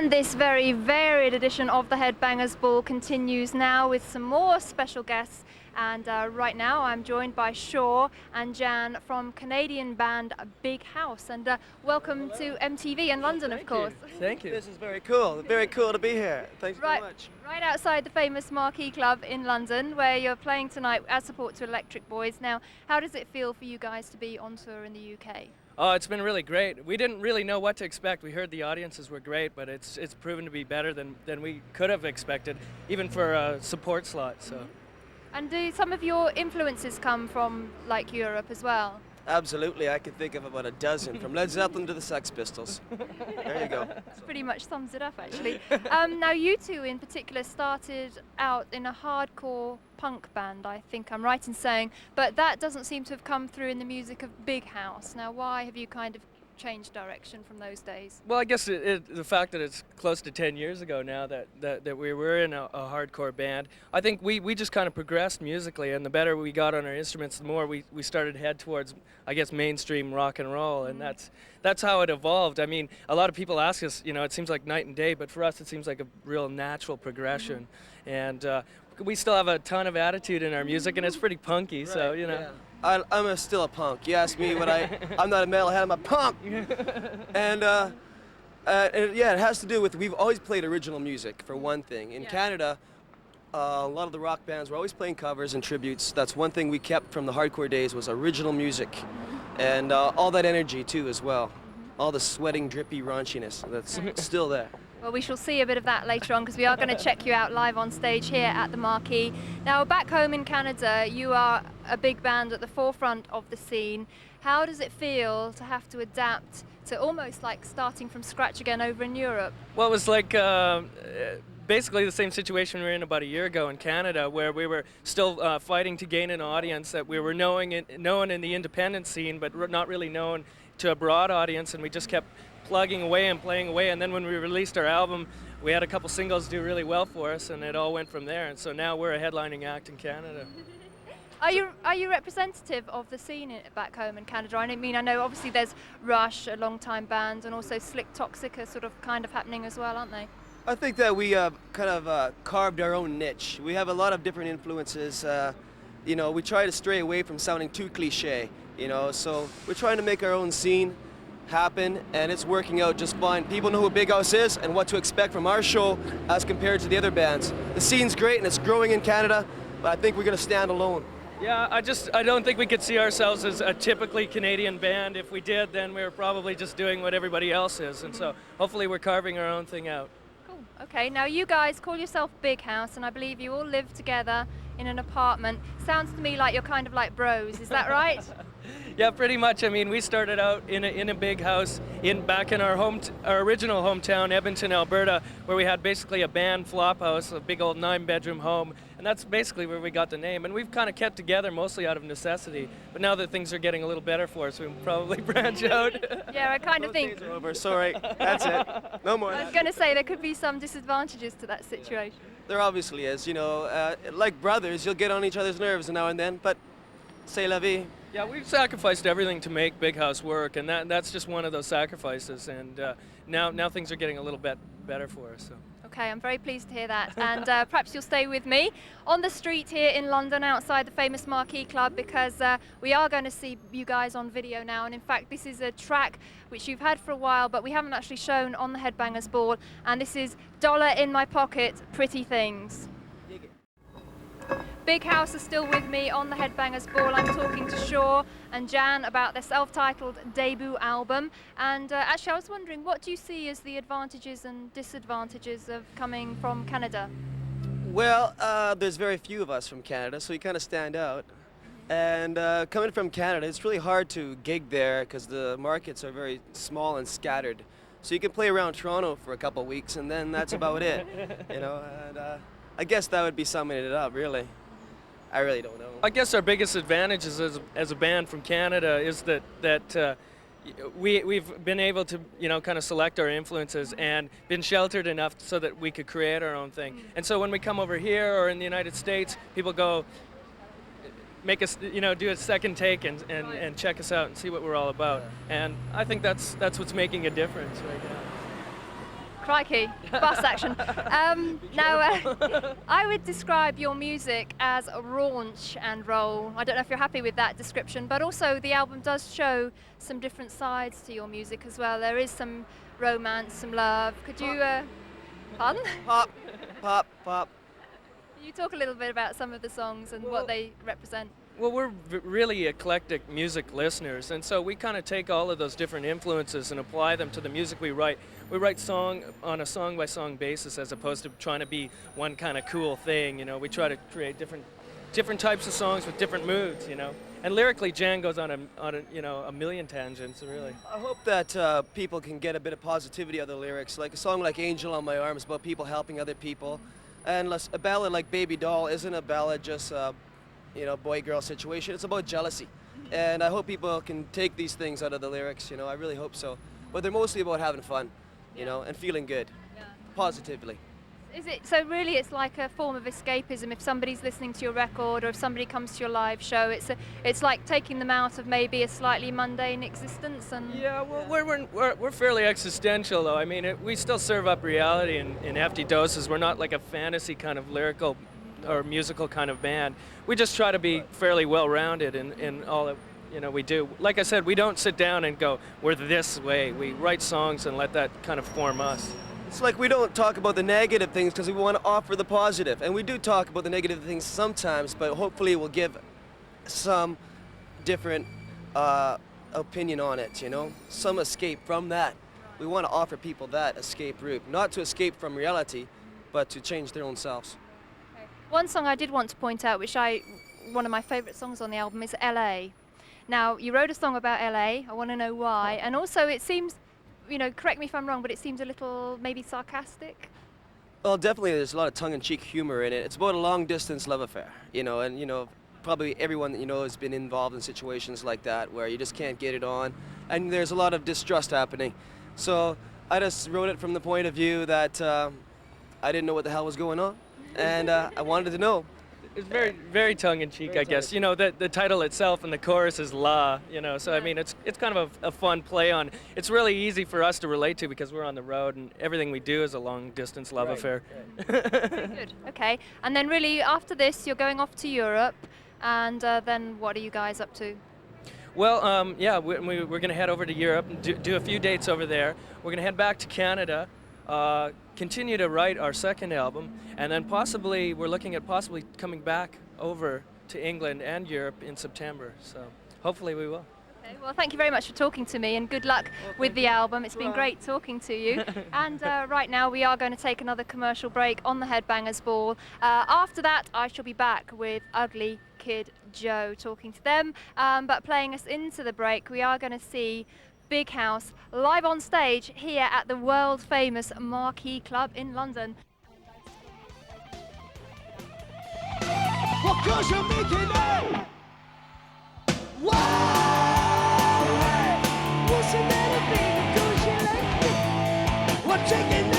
And this very varied edition of the Headbangers Ball continues now with some more special guests. And right now I'm joined by Shaw and Jan from Canadian band Big House. And welcome to MTV in London, of course. Thank you. This is very cool to be here. Thanks very much. Right outside the famous Marquee Club in London, where you're playing tonight as support to Electric Boys. Now, how does it feel for you guys to be on tour in the UK? Oh, it's been really great. We didn't really know what to expect. We heard the audiences were great, but it's proven to be better than we could have expected, even for a support slot. So. And do some of your influences come from like Europe as well? Absolutely, I can think of about a dozen, from Led Zeppelin to the Sex Pistols. There you go. That pretty much sums it up, actually. Now, you two in particular started out in a hardcore punk band, I think I'm right in saying, but that doesn't seem to have come through in the music of Big House. Now, why have you kind of changed direction from those days? Well, I guess the fact that it's close to 10 years ago now that we were in a hardcore band, I think we just kind of progressed musically, and the better we got on our instruments, the more we started to head towards, I guess, mainstream rock and roll, and that's how it evolved. I mean, a lot of people ask us, you know, it seems like night and day, but for us it seems like a real natural progression, and we still have a ton of attitude in our music, and it's pretty punky, right, so, you know. Yeah. I'm still a punk. You ask me what I'm not a metalhead, I'm a punk. And yeah, it has to do with, we've always played original music, for one thing. In Canada, a lot of the rock bands were always playing covers and tributes. That's one thing we kept from the hardcore days, was original music. And all that energy too as well. All the sweating, drippy raunchiness that's still there. Well, we shall see a bit of that later on, because we are going to check you out live on stage here at the Marquee. Now, back home in Canada, you are a big band at the forefront of the scene. How does it feel to have to adapt to almost like starting from scratch again over in Europe? Well, it was like basically the same situation we were in about a year ago in Canada, where we were still fighting to gain an audience that we were known in the independent scene, but not really known to a broad audience, and we just kept plugging away and playing away, and then when we released our album, we had a couple singles do really well for us, and it all went from there, and so now we're a headlining act in Canada. Are you representative of the scene back home in Canada? I mean, I know obviously there's Rush, a long-time band, and also Slick Toxic are sort of kind of happening as well, aren't they? I think that we kind of carved our own niche. We have a lot of different influences. You know, we try to stray away from sounding too cliche, you know, so we're trying to make our own scene happen, and it's working out just fine. People know who Big House is and what to expect from our show as compared to the other bands. The scene's great and it's growing in Canada, but I think we're going to stand alone. Yeah, I don't think we could see ourselves as a typically Canadian band. If we did, then we were probably just doing what everybody else is, and so hopefully we're carving our own thing out. Cool. Okay, now you guys call yourself Big House, and I believe you all live together in an apartment. Sounds to me like you're kind of like bros, is that right? Yeah, pretty much. I mean, we started out in a big house back in our original hometown, Edmonton, Alberta, where we had basically a band flop house, a big old 9-bedroom home, and that's basically where we got the name. And we've kind of kept together mostly out of necessity. But now that things are getting a little better for us, we'll probably branch out. Yeah, I kind of think. Those days are over. Sorry, that's it. No more. I was going to say there could be some disadvantages to that situation. There obviously is. You know, like brothers, you'll get on each other's nerves now and then, but c'est la vie. Yeah, we've sacrificed everything to make Big House work, and that's just one of those sacrifices. And now things are getting a little bit better for us. So. Okay, I'm very pleased to hear that. And perhaps you'll stay with me on the street here in London outside the famous Marquee Club, because we are going to see you guys on video now. And in fact, this is a track which you've had for a while, but we haven't actually shown on the Headbangers Ball. And this is Dollar in My Pocket, Pretty Things. Big House is still with me on the Headbangers Ball. I'm talking to Shaw and Jan about their self-titled debut album. And actually, I was wondering, what do you see as the advantages and disadvantages of coming from Canada? Well, there's very few of us from Canada, so you kind of stand out. And coming from Canada, it's really hard to gig there because the markets are very small and scattered. So you can play around Toronto for a couple weeks, and then that's about it. You know, and I guess that would be summing it up, really. I really don't know. I guess our biggest advantage as a band from Canada is that we've been able to, you know, kind of select our influences and been sheltered enough so that we could create our own thing. And so when we come over here or in the United States, people go, make us, you know, do a second take and check us out and see what we're all about. And I think that's what's making a difference right now. Crikey, bus action. Now, I would describe your music as a raunch and roll. I don't know if you're happy with that description, but also the album does show some different sides to your music as well. There is some romance, some love. Could you, pardon? Pop, pop, pop. Can you talk a little bit about some of the songs and what they represent? Well, we're really eclectic music listeners, and so we kind of take all of those different influences and apply them to the music we write. We write song on a song-by-song basis as opposed to trying to be one kind of cool thing, you know. We try to create different types of songs with different moods, you know. And lyrically, Jan goes on a million tangents, really. I hope that people can get a bit of positivity out of the lyrics. Like a song like Angel on My Arm is about people helping other people. And a ballad like Baby Doll isn't a ballad just boy-girl situation. It's about jealousy. And I hope people can take these things out of the lyrics, you know, I really hope so. But they're mostly about having fun, you know, and feeling good, positively. Is it, so really it's like a form of escapism if somebody's listening to your record or if somebody comes to your live show, it's like taking them out of maybe a slightly mundane existence and... Yeah, well, we're fairly existential though. I mean, we still serve up reality in hefty doses. We're not like a fantasy kind of lyrical or musical kind of band. We just try to be fairly well-rounded in all that, you know, we do. Like I said, we don't sit down and go, we're this way. We write songs and let that kind of form us. It's like we don't talk about the negative things because we want to offer the positive. And we do talk about the negative things sometimes, but hopefully we'll give some different opinion on it, you know? Some escape from that. We want to offer people that escape route. Not to escape from reality, but to change their own selves. Okay. One song I did want to point out, one of my favorite songs on the album is LA. Now, you wrote a song about LA, I want to know why, and also it seems, you know, correct me if I'm wrong, but it seems a little maybe sarcastic. Well, definitely there's a lot of tongue-in-cheek humor in it. It's about a long-distance love affair, you know, and, you know, probably everyone that you know has been involved in situations like that where you just can't get it on, and there's a lot of distrust happening. So I just wrote it from the point of view that I didn't know what the hell was going on, and I wanted to know. It's very, very tongue-in-cheek, I guess. You know, the title itself and the chorus is La, you know, so I mean, it's kind of a fun play on. It's really easy for us to relate to because we're on the road and everything we do is a long-distance love affair. Good, okay. And then really, after this, you're going off to Europe, and then what are you guys up to? Well, yeah, we're going to head over to Europe and do a few dates over there. We're going to head back to Canada, continue to write our second album, and then we're looking at possibly coming back over to England and Europe in September. So hopefully we will. Okay, well, thank you very much for talking to me, and good luck with the album. It's been great talking to you. And right now we are going to take another commercial break on the Headbangers Ball. After that, I shall be back with Ugly Kid Joe talking to them. But playing us into the break, we are going to see Big House live on stage here at the world famous Marquee Club in London. Well, 'cause you're making it. Whoa, what's the matter, baby? 'Cause you like it. Well, taking